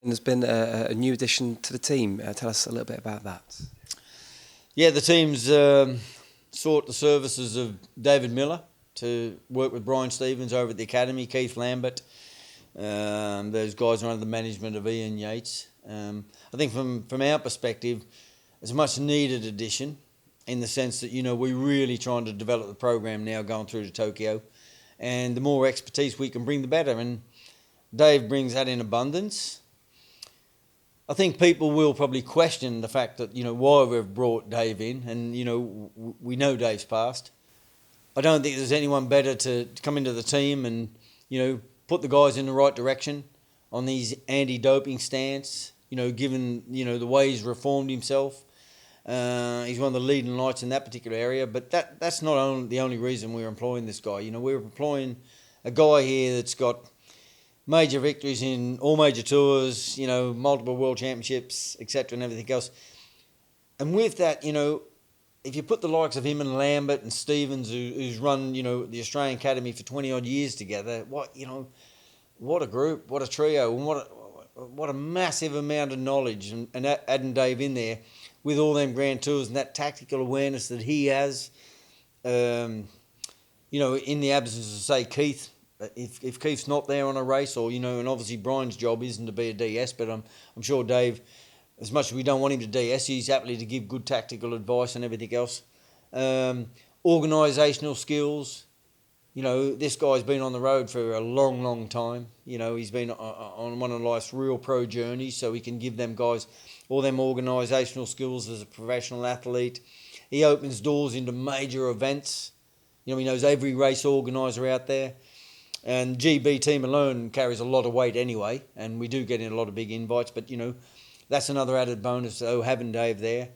And there's been a new addition to the team. Tell us a little bit about that. Yeah, the team's sought the services of David Millar to work with Brian Stevens over at the academy, Keith Lambert. Those guys are under the management of Ian Yates. I think from our perspective, it's a much needed addition in the sense that, we're really trying to develop the program now going through to Tokyo. And the more expertise we can bring, the better. And Dave brings that in abundance. I think people will probably question the fact that, why we've brought Dave in. And, we know Dave's past. I don't think there's anyone better to come into the team and, put the guys in the right direction on these anti-doping stance, given, the way he's reformed himself. He's one of the leading lights in that particular area. But that's not the only reason we're employing this guy. We're employing a guy here that's got major victories in all major tours, multiple world championships, etc., and everything else. And with that, if you put the likes of him and Lambert and Stevens, who's run, the Australian Academy for 20-odd years together, what a group, what a trio, and what a massive amount of knowledge, and adding Dave in there with all them grand tours and that tactical awareness that he has, in the absence of, say, Keith. If Keith's not there on a race, or and obviously Brian's job isn't to be a DS, but I'm sure Dave, as much as we don't want him to DS, he's happy to give good tactical advice and everything else. Organisational skills, this guy's been on the road for a long, long time. He's been on one of life's real pro journeys, so he can give them guys all them organisational skills as a professional athlete. He opens doors into major events. He knows every race organiser out there. And GB team alone carries a lot of weight anyway, and we do get in a lot of big invites, but, that's another added bonus, having Dave there.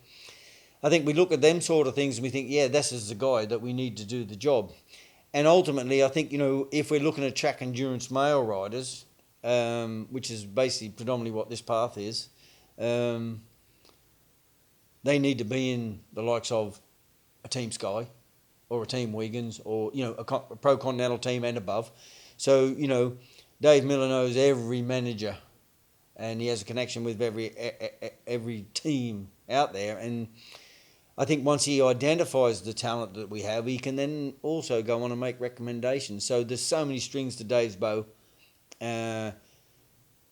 I think we look at them sort of things and we think, yeah, this is the guy that we need to do the job. And ultimately, I think, if we're looking at track endurance male riders, which is basically predominantly what this path is, they need to be in the likes of a Team Sky or a Team Wiggins or, a Pro Continental team and above. So, Dave Millar knows every manager and he has a connection with every team out there. And I think once he identifies the talent that we have, he can then also go on and make recommendations. So there's so many strings to Dave's bow.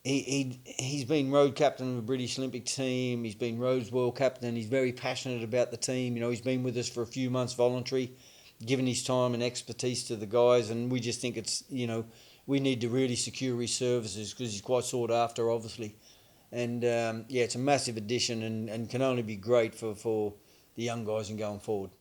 He's been road captain of the British Olympic team. He's been Rhodes World Captain. He's very passionate about the team. He's been with us for a few months voluntary, giving his time and expertise to the guys. And we just think it's, we need to really secure his services because he's quite sought after, obviously. And, it's a massive addition and can only be great for the young guys and going forward.